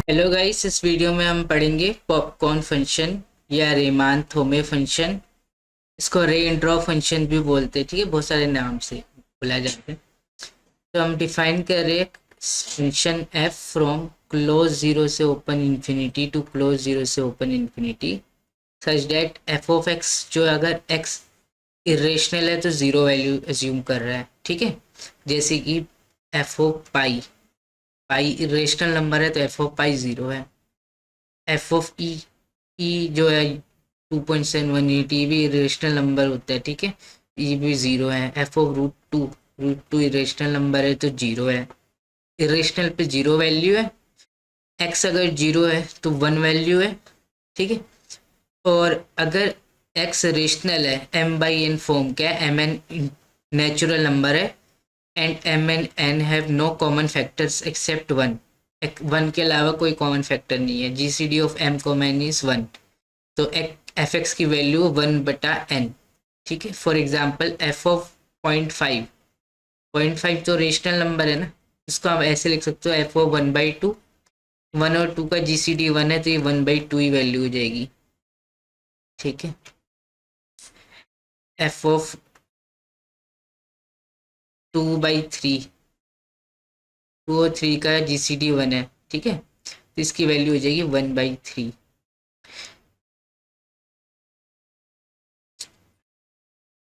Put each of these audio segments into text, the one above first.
Hello guys, इस video में हम पढ़ेंगे पॉपकॉर्न फंक्शन या रेमान थोमे फंक्शन। इसको रे एंड ड्रॉ फंक्शन भी बोलते हैं। ठीक है, बहुत सारे नाम से बुलाया जाता है। तो हम डिफाइन कर रहे हैं function f from close zero से open infinity to close zero से open infinity such that f of x जो अगर एक्स इरेशनल है तो जीरो वैल्यू एज्यूम कर रहा है। ठीक है, जैसे कि F of pi, pi irrational number है तो एफ ऑफ पाई जीरो है। एफ ऑफ ई, ई जो है 2.718, ये भी इरेशनल नंबर होता है। ठीक है, ये भी जीरो है। F of root two, root two irrational number है तो जीरो है। इरेशनल पे जीरो वैल्यू है। एक्स अगर जीरो है तो वन वैल्यू है। ठीक है, और अगर एक्स रेशनल है, एम बाई एन फॉर्म का है, एम एन नेचुरल नंबर है and M and N have no common factors except one, one के अलावा कोई कॉमन फैक्टर नहीं है। G C D of M com N is one, तो एफ एक्स की वैल्यू वन बटा एन। ठीक है, for example F of point five, point five तो रेशनल नंबर है ना, इसको आप ऐसे लिख सकते हो F of one by two. One और टू का जी सी डी वन है तो ये वन बाई टू ही वैल्यू हो जाएगी। ठीक है, F of two by three, two और थ्री का जी सी डी वन है। ठीक है, तो इसकी वैल्यू हो जाएगी वन बाई थ्री।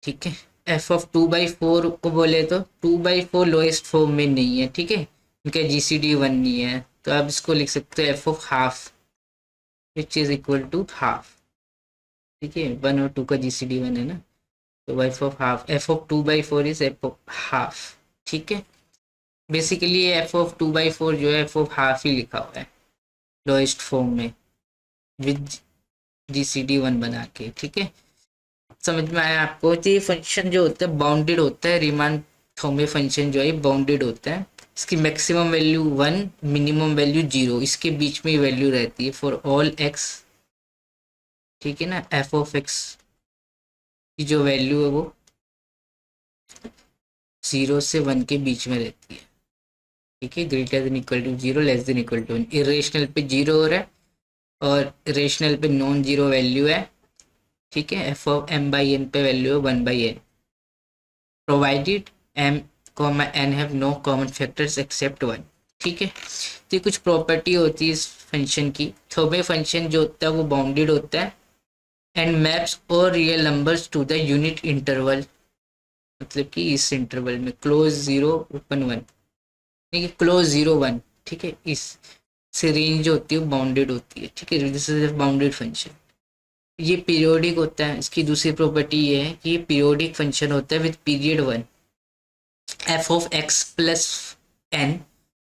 ठीक है, F of two by four को बोले तो to by four lowest form में नहीं है। ठीक है, इनका जी सी डी वन नहीं है, तो आप इसको लिख सकते हो F of half which is equal to half. ठीक है, वन और टू का जी सी डी वन है ना, तो F of half, F of two by four is F of half. ठीक है, basically F of two by four जो है एफ ऑफ हाफ ही लिखा हुआ है लोएस्ट फॉर्म में with G C D one बना के। ठीक है, समझ में आया आपको? तो ये फंक्शन जो होता है बाउंडेड होता है। रीमान थोमे फंक्शन जो है बाउंडेड होता है। इसकी maximum value one, minimum value zero, इसके बीच में वैल्यू रहती है फॉर ऑल एक्स। ठीक है ना, एफ ऑफ एक्स की जो वैल्यू है वो जीरो से वन के बीच में रहती है। ठीक है, greater than equal to zero, less than equal to one. Irrational पे जीरो हो रहा है और रेशनल पे नॉन जीरो वैल्यू है। ठीक है, F of M by N पे वैल्यू है one by N, provided M comma N have no common factors except one. ठीक है, तो ये कुछ प्रॉपर्टी होती है इस फंक्शन की। थोबे फंक्शन जो होता है वो बाउंडेड होता है एंड मैप्स और real numbers to the unit interval, मतलब कि इस इंटरवल में क्लोज जीरो ओपन वन। ठीक है, क्लोज जीरो वन। ठीक है, इस से रेंज जो होती है वो बाउंडेड होती है। ठीक है, दिस इज बाउंडेड फंक्शन। ये पीरियोडिक होता है। इसकी दूसरी प्रॉपर्टी ये है कि ये पीरियोडिक फंक्शन होता है with period one. F of X plus N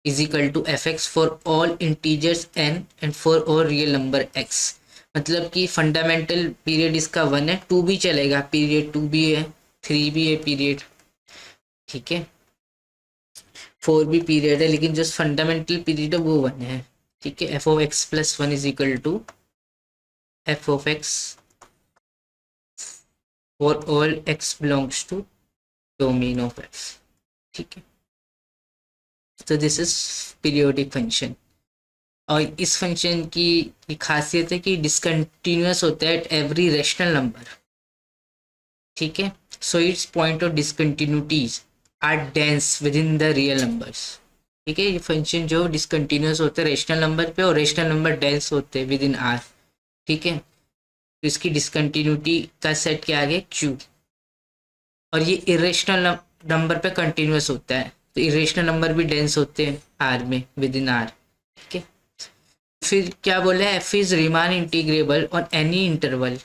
is equal to F X for all integers N and for all real number X. मतलब कि फंडामेंटल पीरियड इसका वन है, टू भी चलेगा, पीरियड टू भी है, थ्री भी है पीरियड। ठीक है, फोर भी पीरियड है, लेकिन जो फंडामेंटल पीरियड है वो वन है। ठीक है, F of X plus one is equal to F of X for all x belongs to domain of F. ठीक है, तो दिस इज पीरियोडिक फंक्शन। और इस फंक्शन की ये खासियत है कि डिसकंटिन्यूअस होता है एट एवरी रेशनल नंबर। ठीक है, so it's point of discontinuities are dense within the real numbers. ठीक है, ये फंक्शन जो डिसकंटिन्यूअस होता है रेशनल नंबर पे और रेशनल नंबर डेंस होते हैं विद इन आर। ठीक है, तो इसकी डिसकंटिन्यूटी का सेट क्या आ गया, क्यू। और ये इरेशनल नंबर पे कंटिन्यूअस होता है, तो इरेशनल नंबर भी डेंस होते हैं आर में, विद इन आर। ठीक है, फिर क्या बोले, f is Riemann integrable on any interval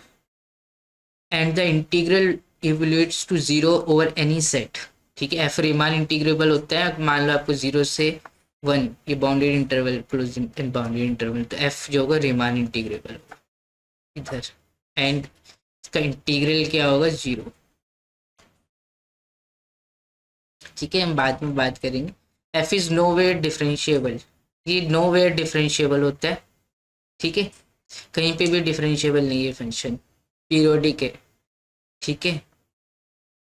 and the integral evaluates to zero over any set. ठीक है, एफ रीमान इंटीग्रेबल होता है, मान लो आपको जीरो से वन, ये bounded interval, close bounded interval, तो एफ जो होगा रीमान इंटीग्रेबल होगा इधर, एंड इसका इंटीग्रल क्या होगा, जीरो। ठीक है, हम बाद में बात करेंगे। F is nowhere differentiable, ये नो वेयर डिफरेंशिएबल होता है। ठीक है, कहीं पे भी डिफरेंशिएबल नहीं है फंक्शन, पीरियोडिक है। ठीक है,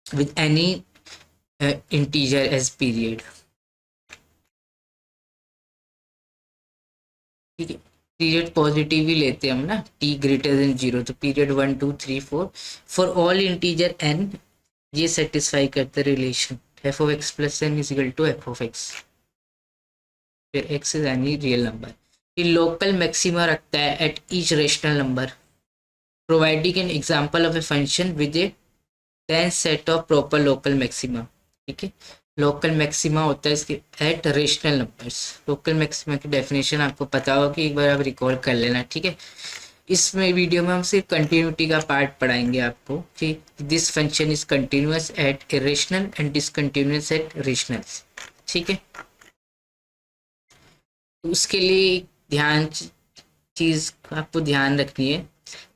with any integer as period. ठीक है, पीरियड पॉजिटिव ही लेते हैं हम ना, t ग्रेटर देन 0, तो period 1 2 3 4 for all integer n, ये सेटिस्फाई करते relation f of x plus n is equal to f of x, फिर x is any real number. ये लोकल मैक्सिमा रखता है at each rational number, providing an example of a function with a dense set of proper local maxima. ठीक है, local maxima होता है इसके at rational numbers. Local maxima की definition आपको पता होगा कि एक बार आप रिकॉर्ड कर लेना। ठीक है, इसमें वीडियो में हम सिर्फ कंटिन्यूटी का पार्ट पढ़ाएंगे आपको कि this function is continuous at irrational and discontinuous at rational. ठीक है, उसके लिए ध्यान चीज आपको ध्यान रखनी है।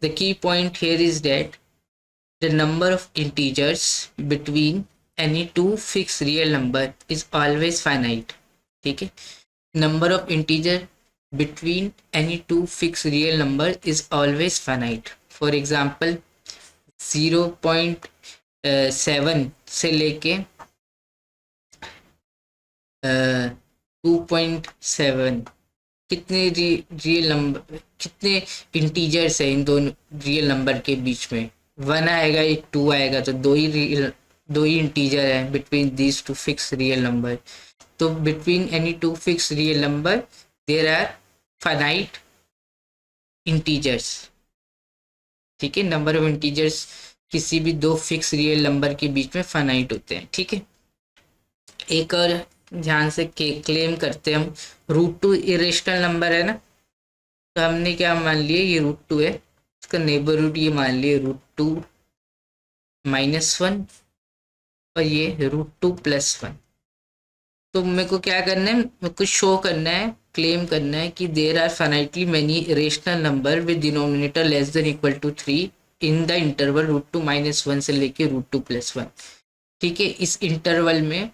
The key point here is that the number of integers between any two fix real number is always finite. ठीक है, number of integer between any two fixed real number is always finite. For example 0.7 से लेके 2.7 कितने real number, कितने integers है इन दोनों real number के बीच में? 1 आएगा, एक 2 आएगा, तो दो ही इंटीजर है between these two fix real number. तो between any two fix real number there are finite integers. ठीक है, नंबर ऑफ इंटीजर्स किसी भी दो फिक्स रियल नंबर के बीच में फाइनाइट होते हैं। ठीक है, एक और ध्यान से क्लेम करते हैं हम, √2 इरेशनल नंबर है ना, तो हमने क्या मान लिया, ये √2 है, इसका नेबरहुड ये मान लिए √2 -1 और ये √2 + 1। तो मेरे को क्या करना है, मेरे को शो करना है, क्लेम करना है कि there are finitely many irrational number with denominator less than equal to 3 in the interval √2 -1 से लेके √2 + 1। ठीक है, इस इंटरवल में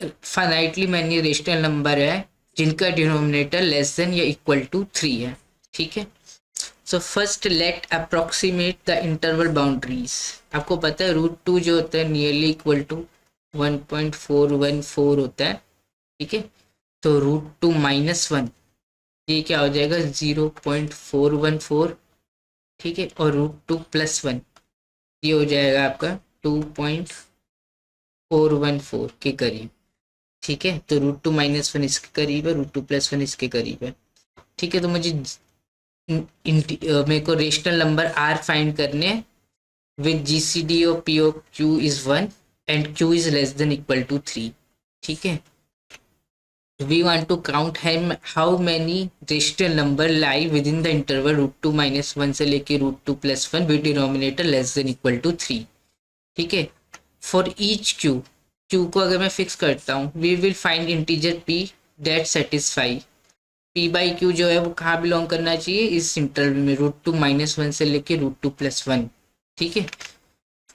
फाइनाइटली मेनी इरेशनल नंबर है जिनका डिनोमिनेटर लेस देन या इक्वल टू 3 है। ठीक है, so first let approximate the interval boundaries. आपको पता है √2 जो होता है नियरली इक्वल टू 1.414 होता है। ठीक है, तो √2 -1 ये क्या हो जाएगा 0.414। ठीक है, और √2 + 1 ये हो जाएगा आपका 2.414 के करीब। ठीक है, तो √2 -1 इसके करीब है, √2 + 1 इसके करीब है। ठीक है, तो मुझे मेरे को रेशनल नंबर r फाइंड करने हैं with GCD of P of Q is 1 and Q is less than equal to 3. ठीक है, we want to count how many rational number lie within the interval √2 -1 से लेके √2 + 1 with denominator less than equal to 3. ठीक है, for each Q को अगर मैं fix करता हूँ, we will find integer P that satisfy P/Q जो है वो कहाँ बिलोंग करना चाहिए, इस इंटरवल में √2 -1 से लेके √2 + 1। ठीक है,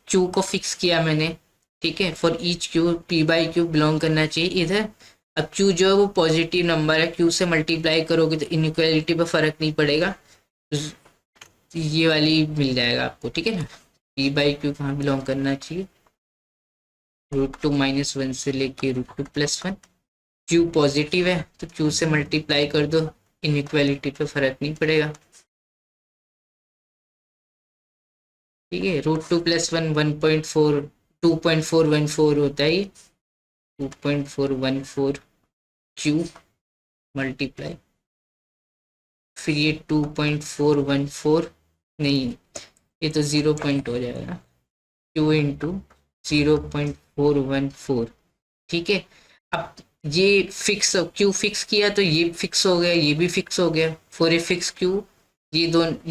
Q को फिक्स किया मैंने। ठीक है, for each Q P/Q belong करना चाहिए इधर। अब Q जो है वो पॉजिटिव नंबर है, Q से मल्टीप्लाई करोगे तो इनइक्वालिटी पे फर्क नहीं पड़ेगा, ये वाली मिल जाएगा आपको। ठीक है ना, P/Q कहाँ बिलोंग करना चाहिए, √2 -1 से लेके √2 + 1। Q पॉजिटिव है तो Q से मल्टीप्लाई कर दो, इनइक्वालिटी पे फर्क नहीं पड़ेगा। ठीक है, √2 + 1 2.414 होता है, 2.414 Q मल्टीप्लाई, फिर ये 2.414 नहीं, ये तो 0 पॉइंट हो जाएगा, Q इंटू 0.414। ठीक है, अब ये फिक्स Q फिक्स किया तो ये फिक्स हो गया, ये भी फिक्स हो गया। फॉर ए फिक्स Q ये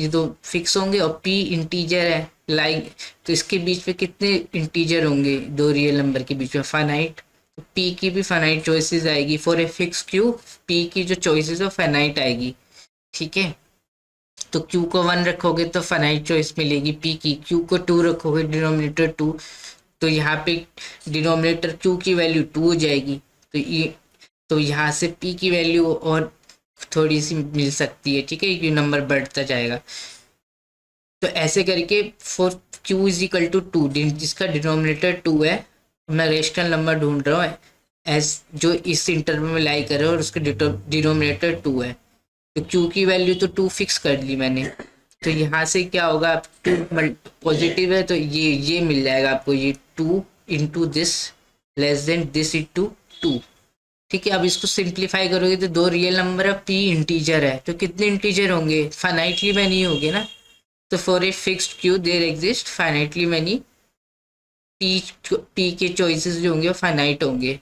दो फिक्स होंगे, और P इंटीजर है लाइक, तो इसके बीच में कितने इंटीजर होंगे दो रियल नंबर के बीच में, फाइनाइट। तो P की भी फाइनाइट चॉइसेस आएगी। For a fix Q P की जो चॉइसेस है फाइनाइट आएगी। ठीक है, तो Q को 1 रखोगे तो फाइनाइट चॉइस मिलेगी P की, Q को 2 रखोगे डिनोमिनेटर 2, तो यहाँ पे डिनोमिनेटर Q की वैल्यू 2 हो जाएगी। तो यहाँ से P की वैल्यू और थोड़ी सी मिल सकती है। ठीक है, ये नंबर बढ़ता जाएगा। तो ऐसे करके for Q is equal to 2 जिसका डिनोमिनेटर 2 है, मैं रेशनल नंबर ढूंढ रहा हूँ एज जो इस इंटरवल में लाई कर रहा है और उसका डिनोमिनेटर 2 है। तो क्यू की वैल्यू तो 2 फिक्स कर ली मैंने, तो यहाँ से क्या होगा, आप 2 पॉजिटिव है तो ये मिल जाएगा आपको, ये 2 into this less than this into 2। ठीक है, अब इसको सिंप्लीफाई करोगे तो दो रियल नंबर है, पी इंटीजर है, तो कितने इंटीजर होंगे, फाइनाइटली मैनी होंगे ना। तो for a fixed q there exist finitely many p के चॉइसेस जो होंगे वो फाइनाइट होंगे।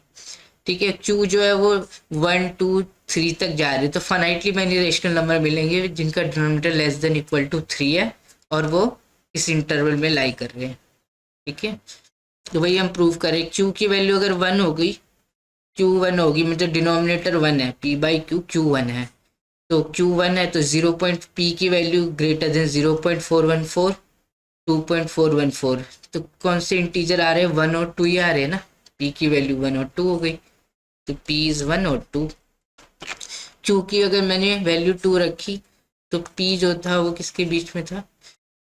ठीक है, क्यू जो है वो 1 2 3 तक जा रहे हैं, तो फाइनाइटली मैनी रेशनल नंबर मिलेंगे जिनका denominator less than equal to 3 है और वो इस इंटरवल में लाई कर रहे हैं। ठीक है, तो वही हम प्रूव करें, क्यू की वैल्यू अगर 1 हो गई, क्यू 1 होगी मतलब डिनोमिनेटर 1 है, पी बाई क्यू क्यू 1 है, तो क्यू 1 है तो 0 पॉइंट पी की वैल्यू ग्रेटर देन 0.414 2.414, तो कौन से इंटीजर आ रहे हैं, 1 और 2 ही आ रहे हैं ना, पी की वैल्यू 1 और 2 हो गई, तो पी इज 1 और 2। क्यू की अगर मैंने वैल्यू 2 रखी तो पी जो था वो किसके बीच में था,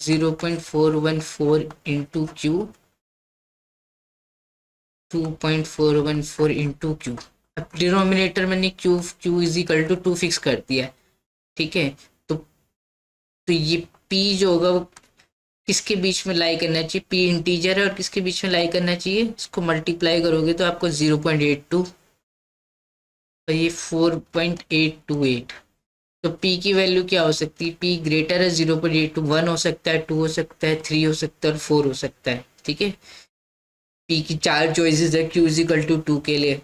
0.414 इंटू क्यू 2.414 इंटू क्यू। अब डिनोमिनेटर मैंने q q is equal to 2 fix कर दिया है। ठीक है, तो ये पी जो होगा वो किसके बीच में लाई करना चाहिए, पी इंटीजर है और किसके बीच में लाई करना चाहिए, इसको मल्टीप्लाई करोगे तो आपको 0.82 और ये 4.828, तो पी की वैल्यू क्या हो सकती है, पी ग्रेटर है 0.82, 1 हो सकता है, 2 हो सकता है, 3 हो सकता है और 4 हो सकता है। ठीक है, पी की 4 चॉइसेस है क्यू इज इक्वल टू 2 के लिए,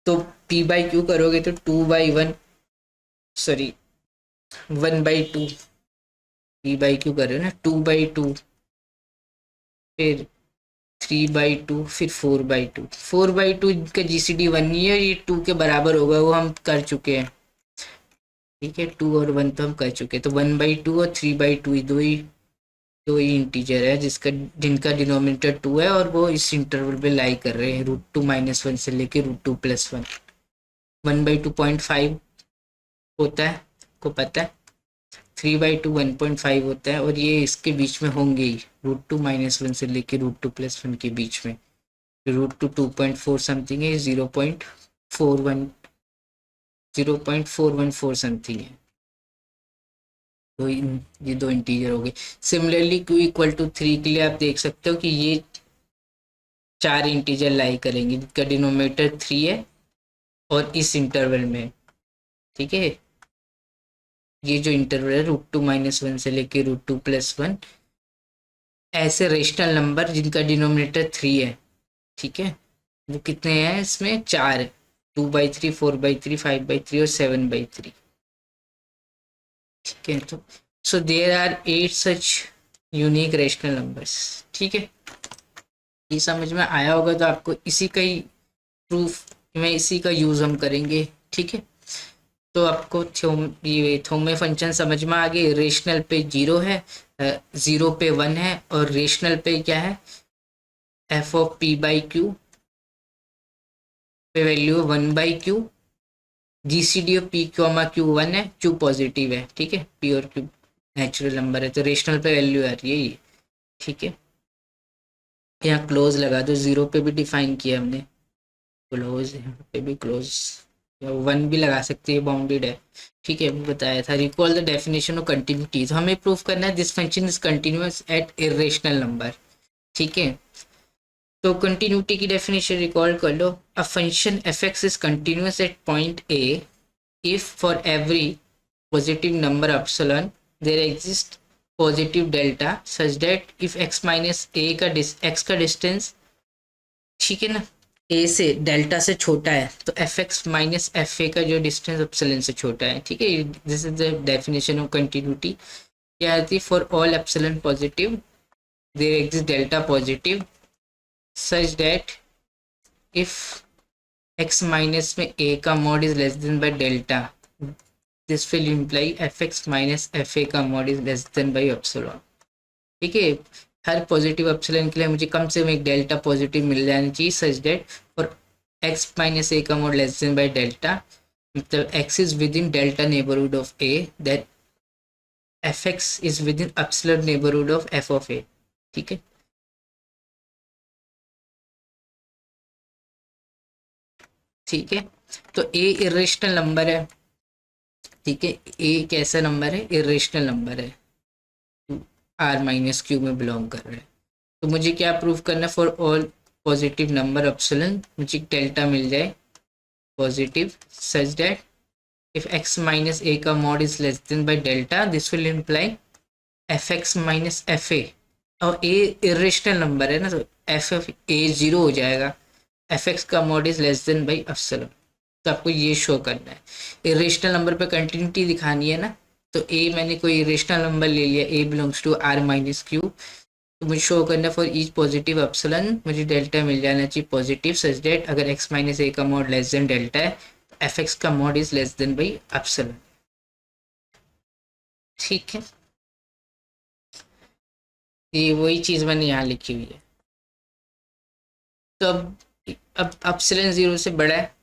तो पी बाई क्यू करोगे तो 2/1, सॉरी 1/2, पी बाई क्यू कर रहे हो ना, 2/2, फिर 3/2, फिर 4/2, 4/2 का जीसीडी 1 ही है, ये 2 के बराबर होगा, वो हम कर चुके हैं। ठीक है, 2 और 1 तो हम कर चुके हैं, तो 1/2 और 3/2 दो ही इंटीजर है जिसका जिनका डिनोमिनेटर 2 है और वो इस इंटरवल पे लाई कर रहे हैं, √2 - 1 से लेके √2 + 1। 1/2 0.5 होता है, को पता है, 3/2 1.5 होता है, और ये इसके बीच में होंगे ही, √2 - 1 से लेके √2 + 1 के बीच में, √2 2.4 समथिंग है, 0.414 समथिंग है, तो ये दो इंटीजर हो गए। सिमिलरली क्यू इक्वल टू 3 के लिए आप देख सकते हो कि ये 4 इंटीजर लाई करेंगे जिसका डिनोमिनेटर 3 है और इस इंटरवल में। ठीक है, ये जो इंटरवल है √2 - 1 से लेके √2 + 1, ऐसे रेशनल नंबर जिनका डिनोमिनेटर 3 है। ठीक है, वो कितने हैं, इसमें 4 है, 2/3 4/3 5/3 और 7/3। ठीक है, तो so there are 8 such unique rational numbers. ठीक है, ये समझ में आया होगा, तो आपको इसी का ही प्रूफ में इसी का यूज हम करेंगे। ठीक है, तो आपको ये थोमे फंक्शन समझ में आ गए, रेशनल पे 0 है, 0 पे 1 है, और रेशनल पे क्या है, f(p/q) पे value 1/q, GCD of p(q)(1) है, q पॉजिटिव है। ठीक है, p और q नेचुरल नंबर है, तो रेशनल पे वैल्यू आ रही है ये। ठीक है, यहाँ क्लोज लगा दो, 0 पे भी डिफाइन किया हमने क्लोज, यहाँ पे भी क्लोज, या 1 भी लगा सकते हैं, बाउंडेड है। ठीक है, अभी बताया था, recall the definition of continuity, तो हमें प्रूफ करना है this function is continuous at irrational number. ठीक है, तो कंटिन्यूटी की डेफिनेशन रिकॉल कर लो, a function f x is continuous at point a if for every positive number epsilon there exists positive delta such that if x minus a का x का distance, ठीक है ना, a से delta से छोटा है, तो F x minus f a का जो डिस्टेंस एप्सिलॉन से छोटा है। ठीक है, this is the definition of continuity. क्या आती है, for all epsilon positive there exist delta positive such that if x minus में a का mod is less than by delta, this will imply f x minus f a का mod is less than by epsilon. ठीक है, हर positive epsilon के लिए मुझे कम से कम एक डेल्टा पॉजिटिव मिल जाना चाहिए such that for x minus a का mod less than by delta, मतलब x is within delta neighbourhood of a, that f x is within epsilon neighbourhood of f of a. ठीक है, ठीक है, तो ए irrational number है, ठीक है, ए एक ऐसा नंबर है, इरेशनल नंबर है, आर माइनस क्यू में बिलोंग कर रहा है। तो मुझे क्या प्रूव करना, for all positive number epsilon मुझे डेल्टा मिल जाए positive such that if x minus a का mod is less than by delta this will imply f x minus f a, और ए इरेशनल नंबर है ना, तो F F A zero हो जाएगा, एफ एक्स का mod is less than by epsilon. तो आपको ये शो करना है, इरेशनल नंबर पे कंटिन्यूटी दिखानी है ना, तो ए मैंने कोई इरेशनल नंबर ले लिया, a belongs to R minus Q, तो मुझे शो करना फॉर ईच पॉजिटिव एप्सिलॉन मुझे डेल्टा मिल जाना चाहिए पॉजिटिव सच दैट अगर एक्स माइनस ए का मॉड लेस देन डेल्टा है तो एफ एक्स का mod is less than by epsilon. ठीक है, ये वही चीज मैंने यहाँ लिखी हुई है। तो अब एप्सिलॉन जीरो से बड़ा है,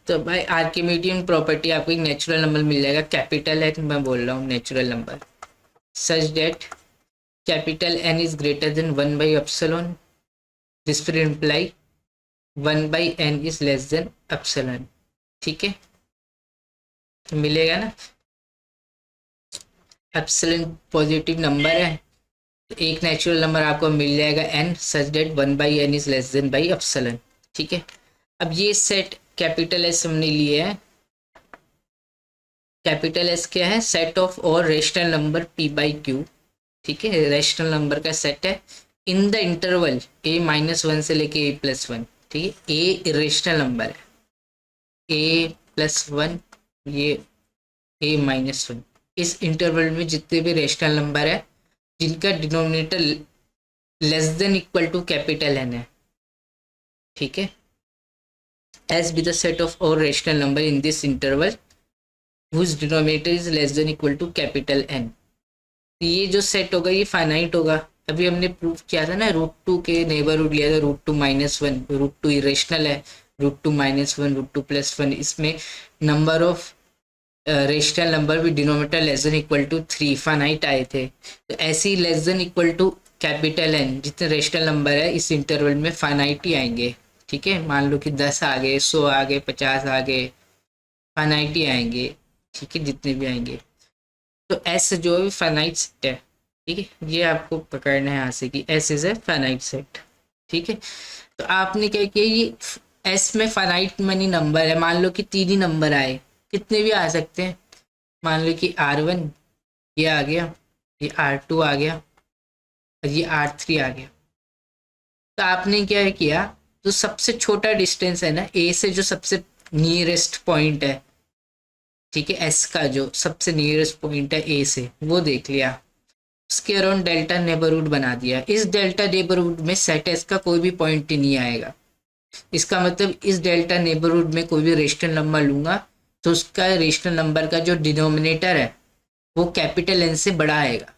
तो भाई आर्किमिडियन प्रॉपर्टी आपको एक नेचुरल नंबर मिल जाएगा, कैपिटल है, मैं बोल रहा हूँ natural number, such that capital N is greater than 1/एप्सिलॉन, this will imply 1/n is less than epsilon. ठीक है, तो मिलेगा ना, एप्सिलॉन पॉजिटिव नंबर है, तो एक नेचुरल नंबर आपको मिल जाएगा n such that 1/n is less than by epsilon. ठीक है, अब ये सेट कैपिटल एस हमने लिए है, कैपिटल एस क्या है, सेट ऑफ और rational number p by Q. ठीक है, रेशनल नंबर का सेट है इन द इंटरवल a -1 से लेके a + 1। ठीक है, a इरेशनल नंबर है, a + 1 ये a -1, इस इंटरवल में जितने भी रेशनल नंबर है जिनका denominator less than equal to capital N है। ठीक है, as be the set of all rational number in this interval whose denominator is less than equal to capital N। ये जो सेट होगा ये फाइनाइट होगा, अभी हमने प्रूव किया था ना, √2 के नेबरहुड लिया था, √2 - 1, √2 इरेशनल है, √2 - 1 √2 + 1, इसमें नंबर ऑफ रेशनल नंबर भी denominator less than equal to 3 finite आए थे, तो ऐसे ही less than equal to capital N जितने रेशनल नंबर है इस इंटरवल में फाइनाइट ही आएंगे। ठीक है, मान लो कि 10 आ गए, 100 आ गए, 50 आ गए, फाइनाइट ही आएंगे। ठीक है, जितने भी आएंगे, तो एस जो है फाइनाइट सेट है। ठीक है, ये आपको पकड़ना है यहाँ से कि S is a finite set. ठीक है, तो आपने क्या किया, ये एस में फाइनाइट मनी नंबर है, मान लो कि 3 ही नंबर आए, कितने भी आ सकते हैं, मान लो कि R1 ये आ गया, ये R2 आ गया और ये R3 आ गया, तो आपने क्या किया, जो सबसे छोटा डिस्टेंस है ना ए से, जो सबसे नियरेस्ट पॉइंट है, ठीक है, एस का जो सबसे नियरेस्ट पॉइंट है ए से, वो देख लिया, उसके अराउंड डेल्टा नेबरहुड बना दिया। इस डेल्टा नेबरहुड में सेट एस का कोई भी पॉइंट ही नहीं आएगा, इसका मतलब इस डेल्टा नेबरहुड में कोई भी रेशनल नंबर लूंगा तो उसका रेशनल नंबर का जो डिनोमिनेटर है वो कैपिटल एन से बड़ा आएगा,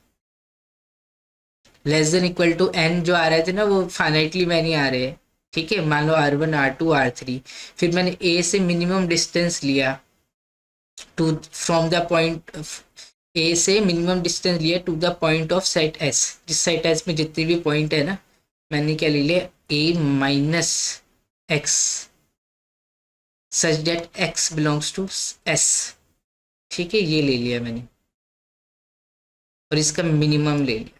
less than equal to N जो आ रहे थे ना वो फाइनाइटली में नहीं आ रहे हैं। ठीक है, मान लो R1 R2 R3, फिर मैंने ए से मिनिमम डिस्टेंस लिया to from the point, a से मिनिमम डिस्टेंस लिया to the point of set S, जिस सेट एस में जितने भी पॉइंट है ना, मैंने क्या ले लिया, a - x such that x belongs to s। ठीक है, ये ले लिया मैंने और इसका मिनिमम ले लिया,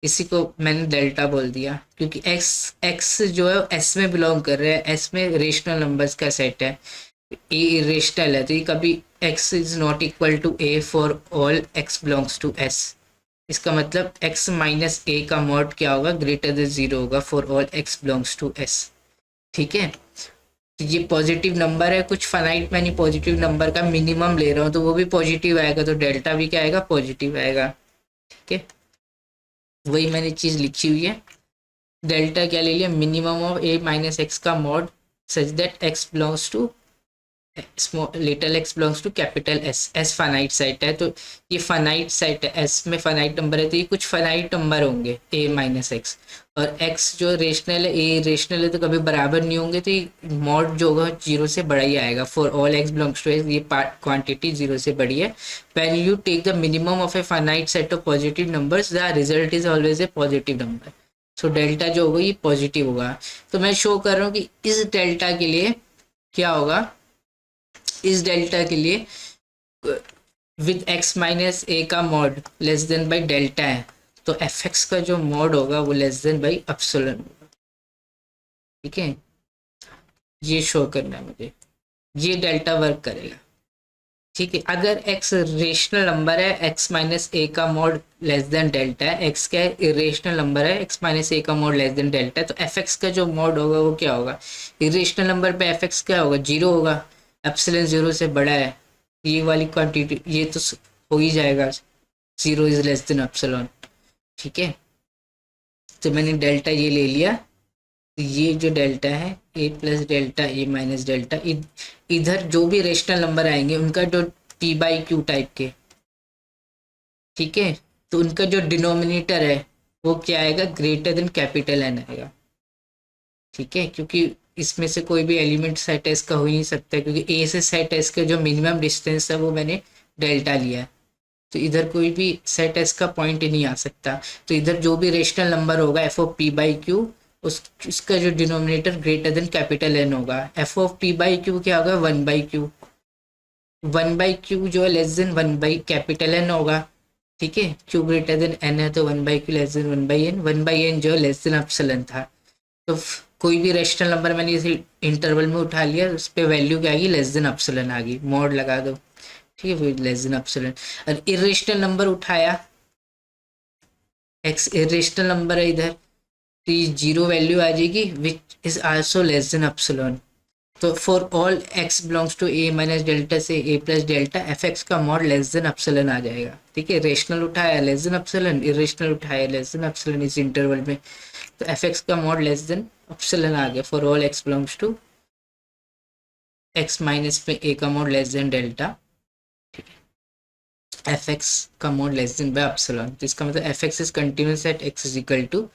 इसी को मैंने डेल्टा बोल दिया, क्योंकि x जो है s में बिलोंग कर रहा है, s में रेशनल नंबर्स का सेट है, a इरेशनल है, तो ये कभी x is not equal to a for all x belongs to s। इसका मतलब x - a का मॉड क्या होगा, ग्रेटर देन 0 होगा for all x belongs to s। ठीक है, तो ये पॉजिटिव नंबर है, कुछ फाइनाइट मैंने पॉजिटिव नंबर का मिनिमम ले रहा हूँ तो वो भी पॉजिटिव आएगा, तो डेल्टा भी क्या आएगा, पॉजिटिव आएगा। ठीक है, वही मैंने चीज लिखी हुई है, डेल्टा क्या ले लिया, मिनिमम ऑफ a - x का mod such that x belongs to little x belongs to capital S finite set है, तो ये फाइनाइट सेट है, S में फाइनाइट नंबर है, तो ये कुछ फाइनाइट नंबर होंगे a - x, और x जो रेशनल है, a रेशनल है, तो कभी बराबर नहीं होंगे, तो ये मॉड जो होगा 0 से बड़ा ही आएगा for all x belongs to s, ये क्वांटिटी 0 से बड़ी है। When you take the minimum of a finite set of positive numbers the result is always a positive number, so delta जो होगा ये पॉजिटिव होगा। तो मैं शो कर रहा हूँ कि इस डेल्टा के लिए क्या होगा, इस डेल्टा के लिए विद एक्स माइनस ए का mod less than by delta है, तो एफ एक्स का जो मॉड होगा वो लेस देन बाई एप्सिलॉन होगा। ठीक है, ये शो करना है मुझे, ये डेल्टा वर्क करेगा। ठीक है, अगर x रेशनल नंबर है, x माइनस ए का मॉड लेस देन डेल्टा है, x क्या है, इरेशनल नंबर है, x माइनस ए का मॉड लेस देन डेल्टा है, तो एफ एक्स का जो मॉड होगा वो क्या होगा, इरेशनल नंबर पे एफ एक्स क्या होगा, जीरो होगा, एप्सिलॉन जीरो से बड़ा है, ये वाली क्वांटिटी ये तो हो ही जाएगा, zero is less than epsilon. ठीक है, तो मैंने डेल्टा ये ले लिया, तो ये जो डेल्टा है ए plus delta A minus delta, इधर जो भी रेशनल नंबर आएंगे उनका जो पी बाई क्यू टाइप के, ठीक है, तो उनका जो डिनोमिनेटर है वो क्या आएगा, ग्रेटर देन कैपिटल एन आएगा। ठीक है, क्योंकि इसमें से कोई भी एलिमेंट सेट एस का हो ही नहीं सकता, क्योंकि ए से सेट एस का जो मिनिमम डिस्टेंस है वो मैंने डेल्टा लिया है, तो इधर कोई भी सेट एस का पॉइंट ही नहीं आ सकता। तो इधर जो भी रेशनल नंबर होगा f of p by q, उसका जो denominator greater than capital N होगा। F of p by q क्या होगा, one by q, one by q जो है less than one by capital N होगा। ठीक है, क्यू ग्रेटर देन एन है तो one by q less than one by N जो है लेस देन एप्सिलॉन था। तो कोई भी रेशनल नंबर मैंने इसे इंटरवल में उठा लिया, उस पर वैल्यू क्या आ गई, लेस देन एप्सिलॉन आ गई, मोड लगा दो। ठीक है, फिर लेस देन एप्सिलॉन। और इरेशनल नंबर उठाया, एक्स इरेशनल नंबर है इधर, तो ये जीरो वैल्यू आ जाएगी, which is also less than epsilon. तो for all x belongs to a minus delta से a plus delta, f x का मॉड लेस देन एप्सिलॉन आ जाएगा। ठीक है, रेशनल उठाया लेस देन एप्सिलॉन, इरेशनल उठाया लेस देन एप्सिलॉन इस इंटरवल में, तो एफ एक्स का मॉड लेस देन एप्सिलॉन आ गया for all x belongs to x minus में ए का mod less than delta, f x का mod less than by epsilon. तो इसका मतलब f x is continuous at x is equal to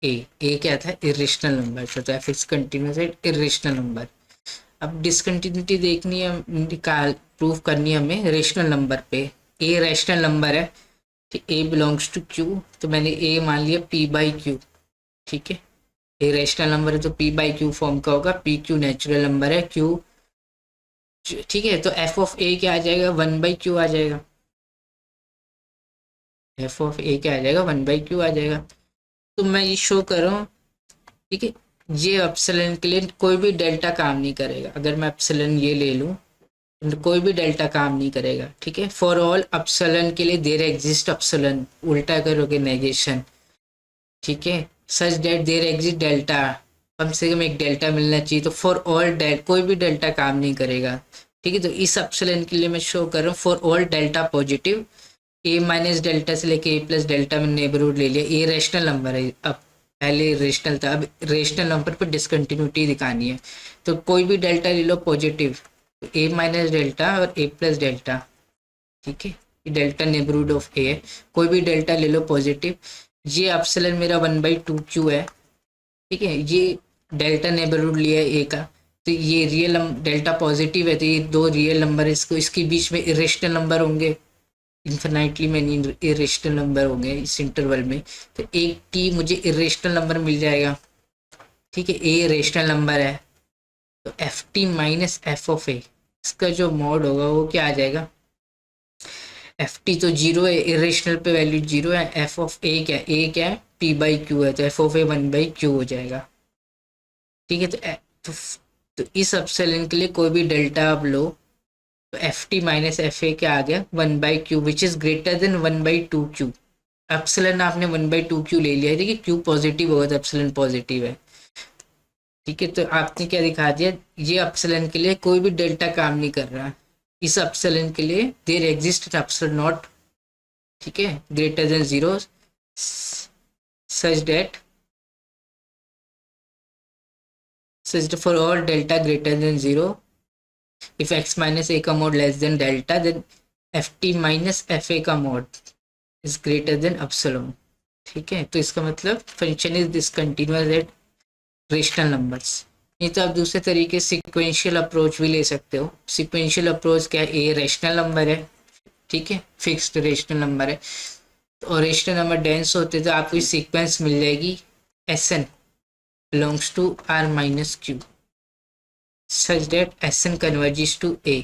a क्या था, इरेशनल नंबर था, तो F x continuous at irrational number. अब डिसकंटिन्यूटी देखनी है, निकाल प्रूव करनी है हमें रेशनल नंबर पे। ए रेशनल नंबर है, ए बिलोंग्स टू क्यू, तो मैंने ए मान लिया पी बाई क्यू। ठीक है, ए रेशनल नंबर है तो पी बाई क्यू फॉर्म का होगा, पी क्यू नेचुरल नंबर है, क्यू। ठीक है, तो एफ ऑफ ए क्या आ जाएगा, वन बाई क्यू आ जाएगा, एफ ऑफ ए क्या आ जाएगा, वन बाई क्यू आ जाएगा। तो मैं ये शो कर रहा हूँ। ठीक है, ये एप्सिलॉन के लिए कोई भी डेल्टा काम नहीं करेगा, अगर मैं एप्सिलॉन ये ले लूँ तो कोई भी डेल्टा काम नहीं करेगा। ठीक है, फॉर ऑल एप्सिलॉन के लिए देयर एग्जिस्ट एप्सिलॉन, उल्टा करोगे नेगेशन। ठीक है, सच डेट देयर एग्जिस्ट डेल्टा, कम से कम एक डेल्टा मिलना चाहिए, तो फॉर ऑल कोई भी डेल्टा काम नहीं करेगा। ठीक है, तो इस एप्सिलॉन के लिए मैं शो कर रहा हूँ for all delta positive, A minus delta से लेके ए प्लस डेल्टा में नेबरहुड ले लिया। ए रेशनल नंबर है, अब पहले रेशनल था, अब रेशनल नंबर पर डिसकंटिन्यूटी दिखानी है, तो कोई भी डेल्टा ले लो पॉजिटिव, ए माइनस डेल्टा और ए प्लस डेल्टा। ठीक है, डेल्टा नेबरहुड ऑफ ए है, कोई भी डेल्टा ले लो पॉजिटिव। ये एप्सिलॉन मेरा वन बाई टू क्यू है। ठीक है, ये डेल्टा नेबरहुड लिया है ए का, तो ये रियल डेल्टा पॉजिटिव है, तो ये दो रियल नंबर, इसको इसके बीच में इरेशनल नंबर होंगे, इन्फिनाइटली मैनी इरेशनल नंबर होंगे इस इंटरवल में, तो एक टी मुझे इरेशनल नंबर मिल जाएगा। ठीक है, ए रेशनल नंबर है, तो f t minus f of a, इसका जो मॉड होगा वो क्या आ जाएगा, एफ टी तो जीरो है, इरेशनल पे वैल्यू जीरो है, एफ ऑफ ए क्या है पी बाई क्यू है, तो F of a one by q हो जाएगा। ठीक है, तो इस एप्सिलॉन के लिए कोई भी डेल्टा आप लो, तो एफ टी माइनस एफ ए क्या आ गया, one by Q which is greater then one by to Q. Epsilon आपने वन बाई टू क्यू ले लिया है, देखिए क्यू पॉजिटिव होगा तो एप्सिलॉन पॉजिटिव है। ठीक है, तो आपने क्या दिखा दिया, ये एप्सिलॉन के लिए कोई भी डेल्टा काम नहीं कर रहा, इस एप्सिलॉन के लिए देयर एग्जिस्ट एप्सिलॉन नॉट, ठीक है, greater than zero, such for all delta greater than zero, if x minus a का mod less than delta, then ft minus fa का mod is greater than epsilon। ठीक है, तो इसका मतलब function is discontinuous at rational numbers. नहीं तो आप दूसरे तरीके सिक्वेंशियल अप्रोच भी ले सकते हो। सिक्वेंशियल अप्रोच क्या है, ए रेशनल नंबर है, ठीक है, फिक्स्ड रेशनल नंबर है, और रेशनल नंबर डेंस होते तो आपको सीक्वेंस मिल जाएगी Sn belongs to R minus Q such that Sn converges to A।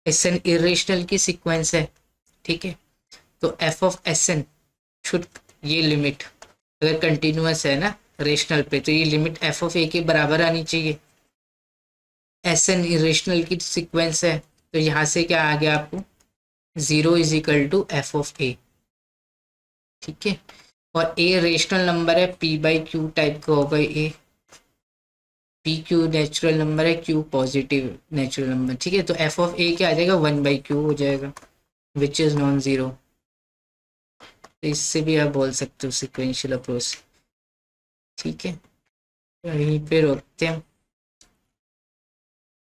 S n irrational की सीक्वेंस है, ठीक है। तो F of S n should, ये लिमिट अगर कंटिन्यूअस है ना रेशनल पे, तो ये लिमिट एफ ऑफ ए के बराबर आनी चाहिए। एस एन इरेशनल की सीक्वेंस है, तो यहाँ से क्या आ गया आपको, 0 is equal to F of a, ठीक है। और ए रेशनल नंबर है, पी बाई क्यू टाइप का होगा a, p q natural number है, क्यू पॉजिटिव नेचुरल नंबर, ठीक है। तो एफ ऑफ ए क्या आ जाएगा, 1/q हो जाएगा, विच इज नॉन जीरो। तो इससे भी आप बोल सकते हो सिक्वेंशियल अप्रोच, ठीक है। यहीं पे रोकते हैं।